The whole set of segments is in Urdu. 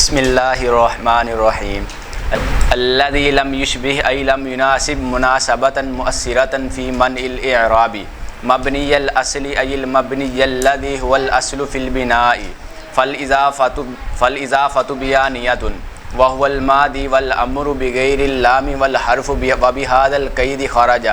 بسم اللہ الرحمن الرحیم الذي لم يشبه أي لم يناسب مناسبة مؤثرة في منع الإعراب مبني الأصل أي المبني الذي هو الأصل في البناء فالإضافة بيانية وهو الماضي والأمر بغير اللام والحرف وبهذا القيد خرج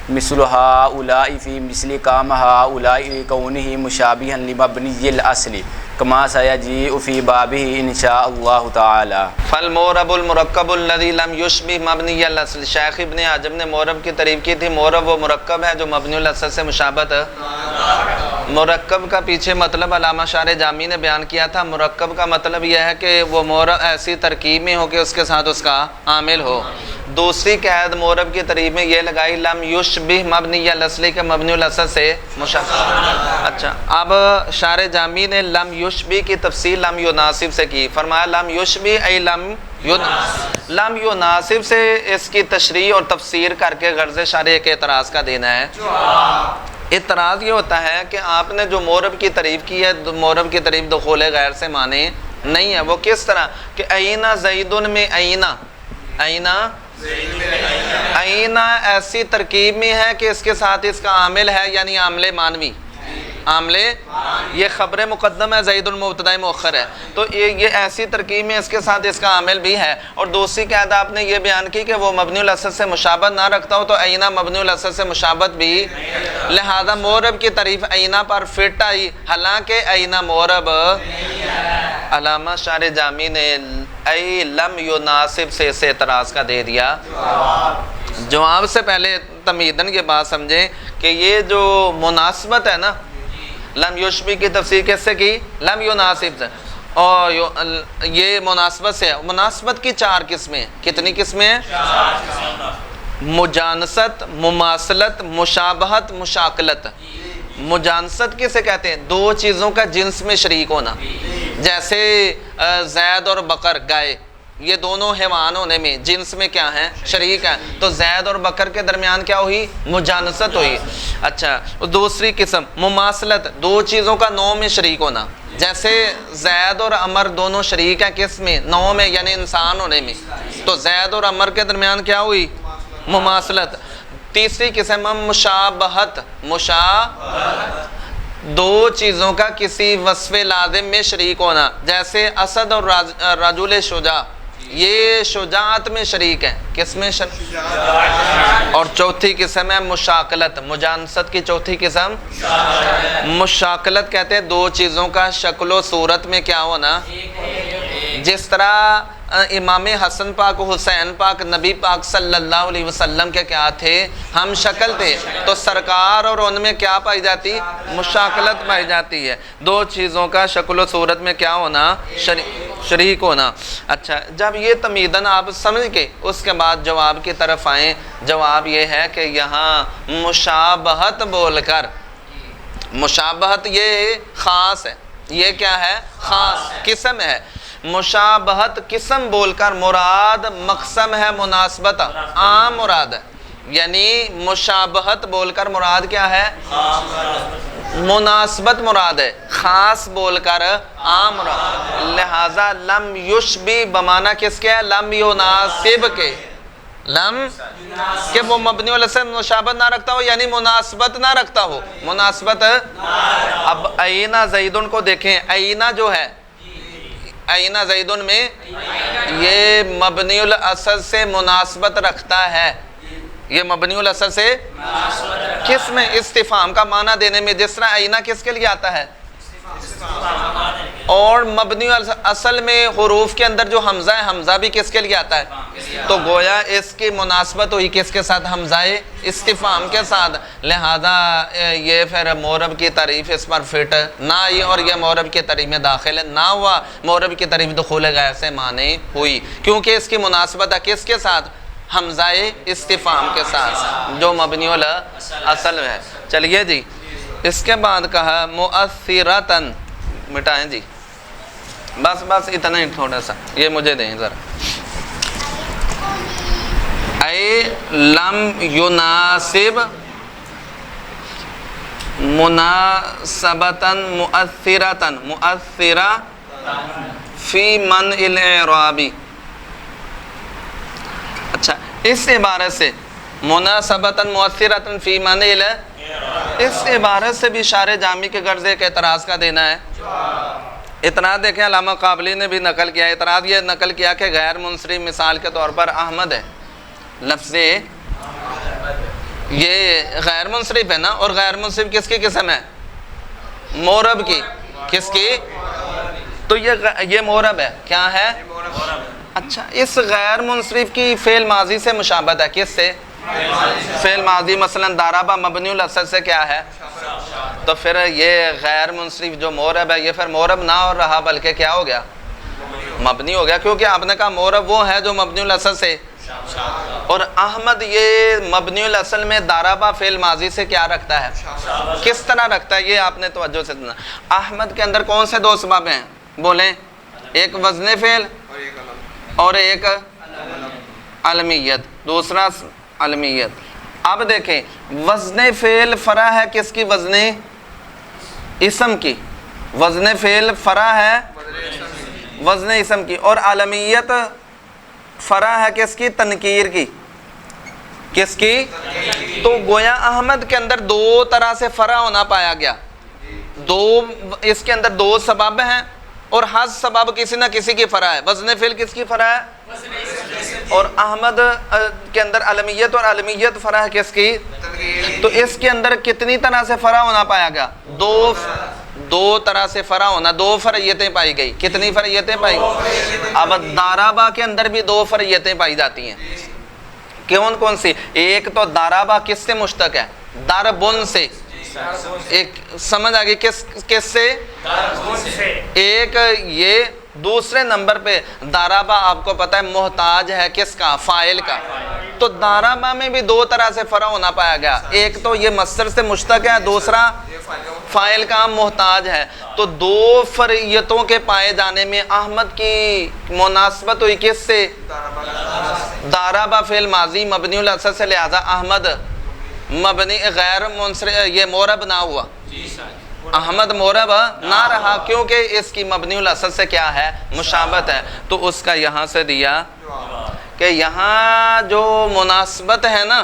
مثل هؤلاء في مثل قام هؤلاء لكونه مشابها لمبني الأصل كما سيجيء في بابه إن شاء الله تعالى. فالمورب المرکب الذي لم يشبه مبنی الاصل. شیخ ابن حجر نے مورب کی تعریف کی تھی. مورب وہ مرکب ہے جو مبنی الاصل سے مشابہت ہے. مرکب کا پیچھے مطلب علامہ شارح جامی نے بیان کیا تھا. مرکب کا مطلب یہ ہے کہ وہ مورب ایسی ترکیب میں ہو کہ اس کے ساتھ اس کا عامل ہو. دوسری قید مورب کی تعریف میں یہ لگائی لم یشبہ مبنی الاصل کے مبنی الاصل سے مشابہت. اچھا اب شارح جامی نے لم یشبہ کی تفسیر لم یناسب سے کی. فرمایا لم یشبہ ای لم یناسب سے اس کی تشریح اور تفسیر کر کے غرض شارح کے اعتراض کا دینا ہے. اعتراض یہ ہوتا ہے کہ آپ نے جو مورب کی تعریف کی ہے مورب کی تعریف دخول غیر سے معنی نہیں ہے. وہ کس طرح کہ اینا زیدن میں اینا ایسی ترکیب میں ہے کہ اس کے ساتھ اس کا عامل ہے یعنی عامل مانوی. عامل یہ خبر مقدم ہے زید المبتدا مؤخر ہے تو یہ ایسی ترکیب میں اس کے ساتھ اس کا عامل بھی ہے. اور دوسری قید آپ نے یہ بیان کی کہ وہ مبنی الاصل سے مشابہت نہ رکھتا ہو تو اینا مبنی الاصل سے مشابہت بھی. لہذا مورب کی تعریف اینا پر فٹ آئی حالانکہ اینا مورب. علامہ شارح جامی نے ای لم یناسب سے اسے اعتراض کا دے دیا. جواب سے پہلے تمہیدن یہ بات سمجھیں کہ یہ جو مناسبت ہے نا لم یشبہ کی تفسیر کس سے کی؟ لم یناسب سے. اور یہ مناسبت سے ہے. مناسبت کی چار قسمیں. کتنی قسمیں ہیں؟ مجانست، مماثلت، مشابہت، مشاکلت. مجانست کسے کہتے ہیں؟ دو چیزوں کا جنس میں شریک ہونا. جیسے زید اور بکر گائے یہ دونوں حیوان ہونے میں جنس میں کیا ہیں؟ شریک ہیں. تو زید اور بکر کے درمیان کیا ہوئی؟ مجانست ہوئی. اچھا دوسری قسم مماثلت، دو چیزوں کا نوع میں شریک ہونا. جیسے زید اور عمر دونوں شریک ہیں کس میں؟ نوع میں یعنی انسان ہونے میں. تو زید اور عمر کے درمیان کیا ہوئی؟ مماثلت. تیسری قسم مشابہت. دو چیزوں کا کسی وصف لازم میں شریک ہونا. جیسے اسد اور رجل شجاع یہ شجاعت میں شریک ہیں. کس میں اور چوتھی قسم ہے مشاکلت. مجانست کی چوتھی قسم مشاکلت کہتے ہیں دو چیزوں کا شکل و صورت میں کیا ہونا. جس طرح امام حسن پاک و حسین پاک نبی پاک صلی اللہ علیہ وسلم کے کیا تھے؟ ہم شکل تھے. تو سرکار اور ان میں کیا پائی جاتی؟ مشاکلت پائی جاتی ہے. دو چیزوں کا شکل و صورت میں کیا ہونا؟ شریک ہونا. اچھا جب یہ تمہیدن آپ سمجھ کے اس کے بعد جواب کی طرف آئیں. جواب یہ ہے کہ یہاں مشابہت بول کر مشابہت یہ خاص ہے. یہ کیا ہے؟ خاص قسم ہے. مشابہت قسم بول کر مراد مقسم ہے مناسبت عام مراد ہے. یعنی مشابہت بول کر مراد کیا ہے؟ مناسبت مراد ہے. خاص بول کر عام مراد. لہذا لم یشبہ بمانا کس کے ہے؟ لم یناسب کے. لم کہ وہ مبنی الاصل سے مشابہت نہ رکھتا ہو یعنی مناسبت نہ رکھتا ہو. مناسبت. اب اینا زیدن کو دیکھیں. اینا جو ہے اینا زیدن میں یہ مبنی الاصل سے مناسبت رکھتا ہے. یہ مبنی الاصل سے کس میں؟ استفہام کا معنی دینے میں. جس طرح اینا کس کے لیے آتا ہے؟ اور مبنی اصل میں حروف کے اندر جو حمزہ ہے حمزہ بھی کس کے لیے آتا ہے؟ تو گویا اس کی مناسبت ہوئی کس کے ساتھ؟ حمزہ استفہام کے ساتھ. لہذا یہ پھر مورب کی تعریف اس پر فٹ نہ آئی اور یہ مورب کی تعریف میں داخل نہ ہوا. مورب کی تعریف دخول غیر سے معنی ہوئی کیونکہ اس کی مناسبت ہے کس کے ساتھ؟ حمزہ استفہام کے ساتھ جو مبنی الاصل ہے. چلیے جی اس کے بعد کہا مؤثرتن. مٹائیں جی بس اتنا ہی تھوڑا سا یہ مجھے دیں ذرا. اے لم یناسب مناسبتاً مؤثرتاً مؤثرہ فی من الاعرابی. اچھا اس عبارت سے مناسبتاً مؤثرتاً فی من اس عبارت سے بھی شارح جامی کے غرض ایک اعتراض کا دینا ہے. اعتراض دیکھیں علامہ قابلی نے بھی نقل کیا. اعتراض یہ نقل کیا کہ غیر منصرف مثال کے طور پر احمد ہے. لفظ یہ غیر منصرف ہے نا, اور غیر منصرف کس کی قسم ہے؟ مورب کی. کس کی؟ تو یہ مورب ہے. کیا ہے؟ اچھا اس غیر منصرف کی فعل ماضی سے مشابہت ہے. کس سے؟ فعل ماضی مثلا ضرب مبنی الاصل سے کیا ہے؟ تو پھر یہ غیر منصرف جو مورب ہے یہ پھر مورب نہ اور رہا بلکہ کیا ہو گیا؟ مبنی ہو گیا, کیونکہ آپ نے کہا مورب وہ ہے جو مبنی الاصل سے, اور احمد یہ مبنی الاصل میں ضرب فعل ماضی سے کیا رکھتا ہے؟ کس طرح رکھتا ہے یہ آپ نے توجہ سے سنا. احمد کے اندر کون سے دو سبب ہیں بولیں؟ ایک وزن فعل اور ایک علمیت, دوسرا علمیت. اب دیکھیں وزن فعل فرع ہے کس کی؟ وزن اسم کی. وزن فعل فرع ہے وزن اسم کی, اور علمیت فرع ہے کس کی؟ تنکیر کی. کس کی؟ تو گویا احمد کے اندر دو طرح سے فرع ہونا پایا گیا. اس کے اندر دو سبب ہیں اور ہر سبب کسی نہ کسی کی فرع ہے. وزن فعل کس کی فرع ہے؟ اور احمد کے اندر علمیت, اور علمیت فرع ہے کس کی؟ تو اس کے اندر کتنی طرح سے فرع ہونا پایا گیا؟ دو طرح سے فرع ہونا, دو فرعیتیں پائی گئی. کتنی فرعیتیں پائی گئی؟ اب ضربہ کے اندر بھی دو فرعیتیں پائی جاتی ہیں. کون سی؟ ایک تو ضربہ کس سے مشتق ہے؟ ضربن سے. ایک سمجھ آگئی کس سے؟ ایک یہ. دوسرے نمبر پہ ضربہ آپ کو پتہ ہے محتاج ہے کس کا؟ فاعل کا. تو ضربہ میں بھی دو طرح سے فرع ہونا پایا گیا. ایک تو یہ مصدر سے مشتق ہے, دوسرا فاعل کا محتاج ہے. تو دو فرعیتوں کے پائے جانے میں احمد کی مناسبت ہوئی کس سے؟ ضربہ فعل ماضی مبنی الاصل سے, لہذا احمد مبنی غیر منصرف یہ مورب نہ ہوا. احمد مورب نہ رہا کیونکہ اس کی مبنی الاصل سے کیا ہے؟ مشابہت ہے. تو اس کا یہاں سے دیا کہ یہاں جو مناسبت ہے نا,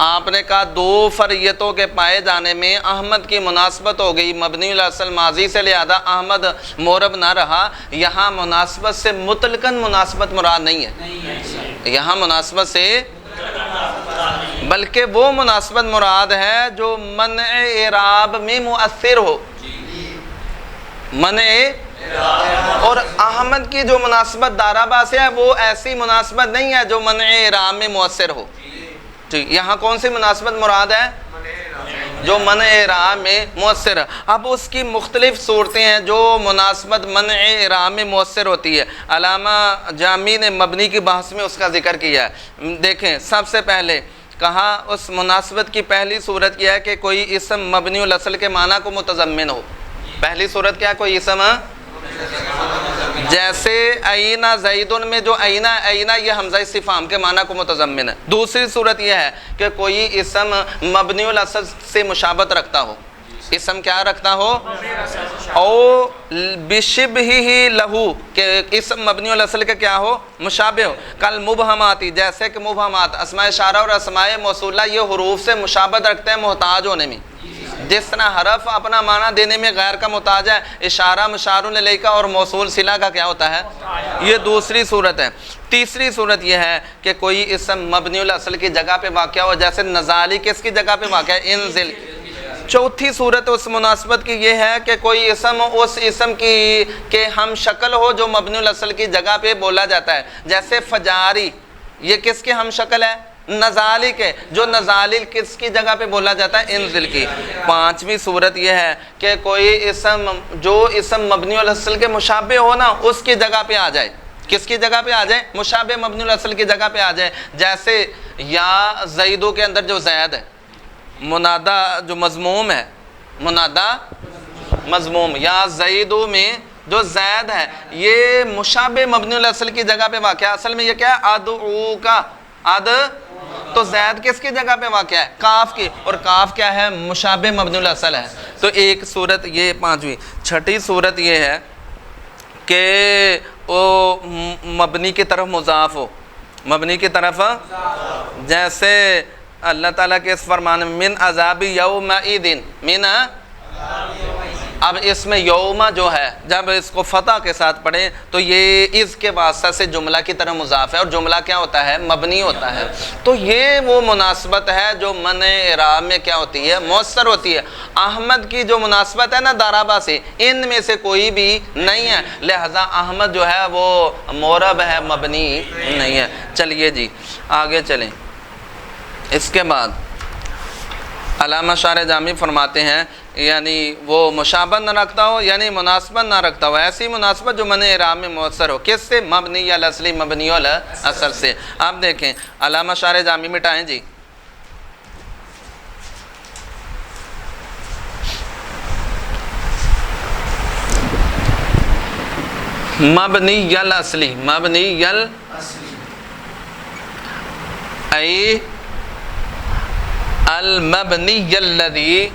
آپ نے کہا دو فرعیتوں کے پائے جانے میں احمد کی مناسبت ہو گئی مبنی الاصل ماضی سے, لہذا احمد مورب نہ رہا. یہاں مناسبت سے مطلقاً مناسبت مراد نہیں ہے. یہاں مناسبت سے بلکہ وہ مناسبت مراد ہے جو منع اعراب میں مؤثر ہو. منع اور احمد کی جو مناسبت ضربہ سے ہے وہ ایسی مناسبت نہیں ہے جو منع اعراب میں مؤثر ہو. ٹھیک, یہاں کون سی مناسبت مراد ہے؟ جو منع اعراب میں مؤثر ہے. اب اس کی مختلف صورتیں ہیں جو مناسبت منع اعراب میں مؤثر ہوتی ہے. علامہ جامی نے مبنی کی بحث میں اس کا ذکر کیا ہے. دیکھیں سب سے پہلے کہا اس مناسبت کی پہلی صورت کیا ہے کہ کوئی اسم مبنی الاصل کے معنی کو متضمن ہو. پہلی صورت کیا ہے؟ کوئی اسم جیسے اینا زیدن میں جو اینا یہ حمزہ استفہام کے معنی کو متضمن ہے. دوسری صورت یہ ہے کہ کوئی اسم مبنی الاصل سے مشابہت رکھتا ہو. اسم کیا رکھتا ہو؟ او بشبہ ہی لہو, کہ اسم مبنی الاصل کے کیا ہو؟ مشابہ ہو. کل مبہماتی, جیسے کہ مبہمات اسماء اشارہ اور اسماء موصولہ یہ حروف سے مشابہت رکھتے ہیں محتاج ہونے میں. جس طرح حرف اپنا معنی دینے میں غیر کا محتاج ہے, اشارہ مشار الیہ کا اور موصول صلہ کا کیا ہوتا ہے؟ یہ دوسری صورت ہے. تیسری صورت یہ ہے کہ کوئی اسم مبنی الاصل کی جگہ پہ واقع ہو, جیسے نزالی کس کی جگہ پہ واقع ہے؟ انزل. چوتھی صورت اس مناسبت کی یہ ہے کہ کوئی اسم اس اسم کی کہ ہم شکل ہو جو مبنی الاصل کی جگہ پہ بولا جاتا ہے, جیسے فجاری یہ کس کے ہم شکل ہے؟ نزالی کے, جو نزالی کس کی جگہ پہ بولا جاتا ہے؟ انزل کی. پانچویں صورت یہ ہے کہ کوئی اسم جو اسم مبنی الاصل کے مشابہ ہو نا اس کی جگہ پہ آ جائے. کس کی جگہ پہ آ جائے؟ مشابہ مبنی الاصل کی جگہ پہ آ جائے. جیسے یا زیدو کے اندر جو زید ہے, منادہ جو مضموم ہے, منادہ مضموم, یا زیدو میں جو زید ہے یہ مشابہ مبنی الاصل کی جگہ پہ واقع ہے. اصل میں یہ کیا ہے؟ ادعو کا تو زید کس کی جگہ پہ واقع ہے؟ کاف کی, اور کاف کیا ہے؟ مشابہ مبنی الاصل ہے. تو ایک صورت یہ پانچویں. چھٹی صورت یہ ہے کہ وہ مبنی کی طرف مضاف ہو، مبنی کی طرف، جیسے اللہ تعالیٰ کے اس فرمان میں من عذاب یومئذ، من، اب اس میں یوم جو ہے جب اس کو فتح کے ساتھ پڑھیں تو یہ اس کے واسطہ سے جملہ کی طرح مضاف ہے، اور جملہ کیا ہوتا ہے؟ مبنی ہوتا ہے۔ تو یہ وہ مناسبت ہے جو من اعراب میں کیا ہوتی ہے؟ مؤثر ہوتی ہے۔ احمد کی جو مناسبت ہے نا دارابا سے، ان میں سے کوئی بھی نہیں ہے، لہذا احمد جو ہے وہ معرب ہے، مبنی نہیں ہے۔ چلیے جی آگے چلیں۔ اس کے بعد علامہ شارح جامی فرماتے ہیں یعنی وہ مشابہ نہ رکھتا ہو، یعنی مناسبت نہ رکھتا ہو، ایسی مناسبت جو من اعراب میں مؤثر ہو، کس سے؟ مبنی الاصلی، مبنی الاصل سے۔ آپ دیکھیں علامہ شارح جامی مٹائیں جی، مبنی الاصلی، مبنی ای المبنی الذی،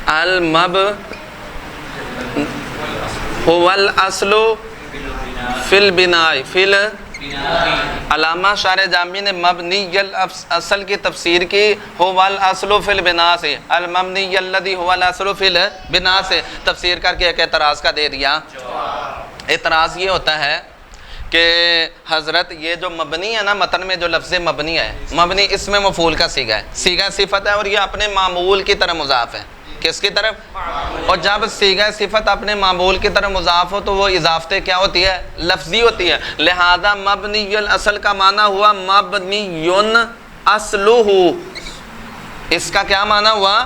المب هو الاصل فی البناء، فی علامہ شارح جامی نے مبنی الاصل کی تفسیر کی هو الاصل فی البناء سے، المبنی الذی هو الاصل فی البناء سے تفسیر کر کے ایک اعتراض کا دے دیا۔ اعتراض یہ ہوتا ہے کہ حضرت یہ جو مبنی ہے نا، متن میں جو لفظ مبنی ہے، مبنی اس میں مفعول کا صیغہ ہے، صیغہ صفت ہے، اور یہ اپنے معمول کی طرف مضاف ہے۔ کس کی طرف؟ اور جب صیغہ صفت اپنے معمول کی طرف مضاف ہو تو وہ اضافت کیا ہوتی ہے؟ لفظی ہوتی ہے۔ لہذا مبنی الاصل کا معنی ہوا مبنی اصلہ، اس کا کیا معنی ہوا؟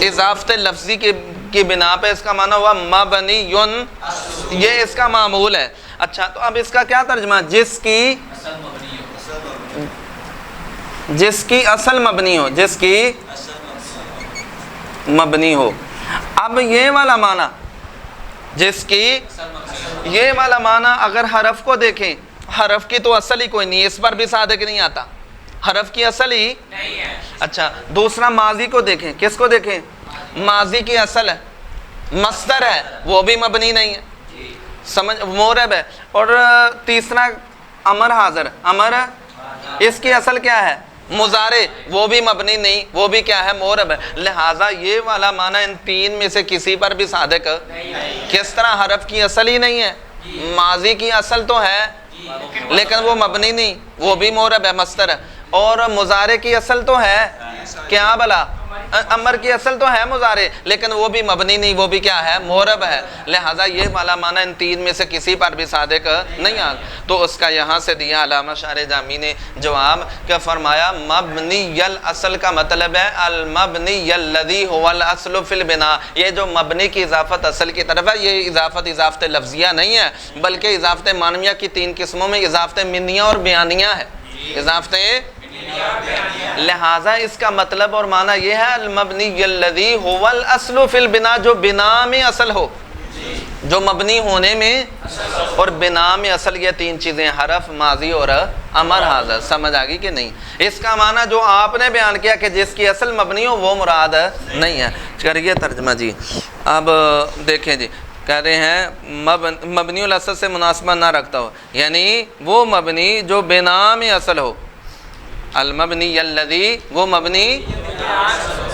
اضافت لفظی کی بنا پہ اس کا معنی ہوا مبنی، یہ اس کا معمول ہے۔ اچھا تو اب اس کا کیا ترجمہ؟ جس کی اصل مبنی ہو، جس کی مبنی ہو۔ اب یہ والا معنی، جس کی، یہ والا معنی اگر حرف کو دیکھیں، حرف کی تو اصل ہی کوئی نہیں، اس پر بھی صادق نہیں آتا، حرف کی اصل ہی نہیں ہے۔ اچھا دوسرا ماضی کو دیکھیں، کس کو دیکھیں؟ ماضی کی اصل ہے، مصدر ہے، وہ بھی مبنی نہیں ہے، سمجھ، معرب ہے۔ اور تیسرا امر حاضر، امر، اس کی اصل کیا ہے؟ مضارع، وہ بھی مبنی نہیں، وہ بھی کیا ہے؟ معرب ہے۔ لہٰذا یہ والا معنی ان تین میں سے کسی پر بھی صادق کس طرح؟ حرف کی اصل ہی نہیں ہے، ماضی کی اصل تو ہے لیکن وہ مبنی نہیں، وہ بھی معرب ہے، مصدر ہے، اور مضارع کی اصل تو ہے کیا بلا؟ امر کی اصل تو ہے مضارع لیکن وہ بھی مبنی نہیں، وہ بھی کیا ہے؟ معرب ہے۔ لہٰذا یہ والا معنی ان تین میں سے کسی پر بھی صادق نہیں آتا۔ تو اس کا یہاں سے دیا علامہ شارح جامی نے جواب، کہ فرمایا مبنی الاصل کا مطلب ہے المبنی الذی هو الاصل فی البناء۔ یہ جو مبنی کی اضافت اصل کی طرف ہے، یہ اضافت لفظیہ نہیں ہے بلکہ اضافت معنویہ کی تین قسموں میں اضافت منیہ اور بیانیہ ہے، اضافت، لہٰذا اس کا مطلب اور معنی یہ ہے المبنی الذی هو الاصل فی البناء، جو بنا میں اصل ہو، جو مبنی ہونے میں اور بنا میں اصل، یہ تین چیزیں، حرف، ماضی اور امر حاضر۔ سمجھ آ گئی کہ نہیں؟ اس کا معنی جو آپ نے بیان کیا کہ جس کی اصل مبنی ہو وہ مراد نہیں ہے۔ کریے ترجمہ جی۔ اب دیکھیں جی، کہہ رہے ہیں مبنی الاصل سے مناسبت نہ رکھتا ہو، یعنی وہ مبنی جو بنا میں اصل ہو، المبنی الذی، وہ مبنی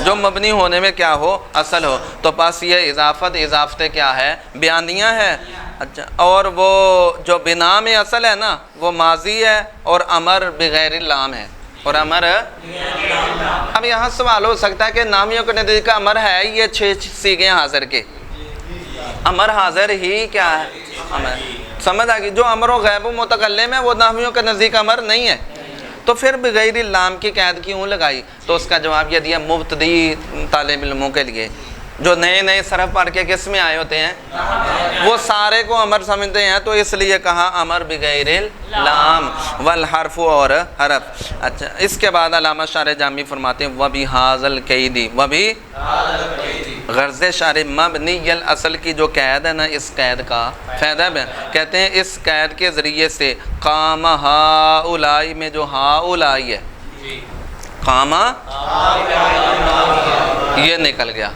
جو مبنی ہونے میں کیا ہو؟ اصل ہو۔ تو پاس یہ اضافت کیا ہے؟ بیانیہ ہے۔ اچھا، اور وہ جو بنا میں اصل ہے نا وہ ماضی ہے، اور امر بغیر اللام ہے، اور امر، اب یہاں سوال ہو سکتا ہے کہ نامیوں کے نتیجے کا امر ہے یہ 6 صیغے حاضر کے، امر حاضر ہی کیا ہے؟ امر، سمجھ آ گئی؟ جو امر و غیب و متکلم ہے وہ نحویوں کے نزدیک امر نہیں ہے، تو پھر بغیر اللام کی قید کیوں لگائی؟ تو اس کا جواب یہ دیا مبتدی طالب علموں کے لیے جو نئے صرف پڑھ کے کس میں آئے ہوتے ہیں، وہ سارے کو امر سمجھتے ہیں، تو اس لیے کہا امر بغیر اللام والحرف، اور حرف۔ اچھا اس کے بعد علامہ شارح جامی فرماتے ہیں وَبِهَذَا الْقَيْدِ، وَبِهَذَا غرض شارح مبنی الاصل کی جو قید ہے نا، اس قید کا فائدہ ہے، کہتے ہیں اس قید کے ذریعے سے قام ہؤلاء میں جو ہؤلاء ہے، قام یہ نکل گیا،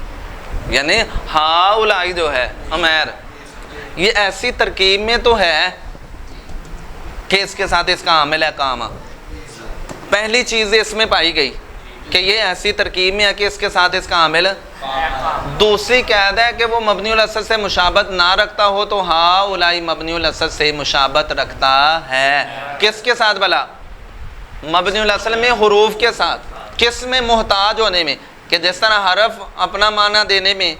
یعنی ہؤلاء جو ہے امیر، یہ ایسی ترکیب میں تو ہے کہ اس کے ساتھ اس کا عامل ہے کام. پہلی چیز اس میں پائی گئی کہ یہ ایسی ترکیب میں ہے کہ اس کے ساتھ اس کا عامل. دوسری قید ہے کہ وہ مبنی الاصل سے مشابہت نہ رکھتا ہو تو ہا اولائی مبنی الاصل سے مشابہت رکھتا ہے. کس کے ساتھ بھلا؟ مبنی الاصل میں حروف کے ساتھ. کس میں؟ محتاج ہونے میں. کہ جس طرح حرف اپنا معنی دینے میں،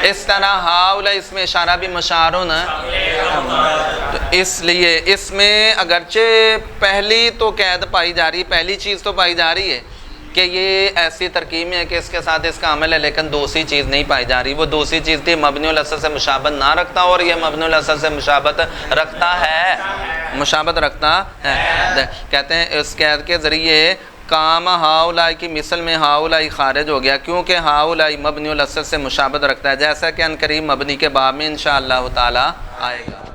اس طرح ہا اولائی اس میں اشارہ بھی مشار ہونا. تو اس لیے اس میں اگرچہ پہلی تو قید پائی جا رہی، پہلی چیز تو پائی جا رہی ہے کہ یہ ایسی ترکیب میں ہے کہ اس کے ساتھ اس کا عمل ہے، لیکن دوسری چیز نہیں پائی جا رہی. وہ دوسری چیز تھی مبنی الاصل سے مشابہت نہ رکھتا، اور یہ مبنی الاصل سے مشابہت رکھتا ہے. مشابہت رکھتا ہے. کہتے ہیں اس قید کے ذریعے کام ہاؤلائی کی مثل میں ہاؤلائی خارج ہو گیا، کیونکہ ہاؤلائی مبنی الاصل سے مشابہت رکھتا ہے، جیسا کہ عنقریب مبنی کے باب میں انشاءاللہ تعالی آئے گا.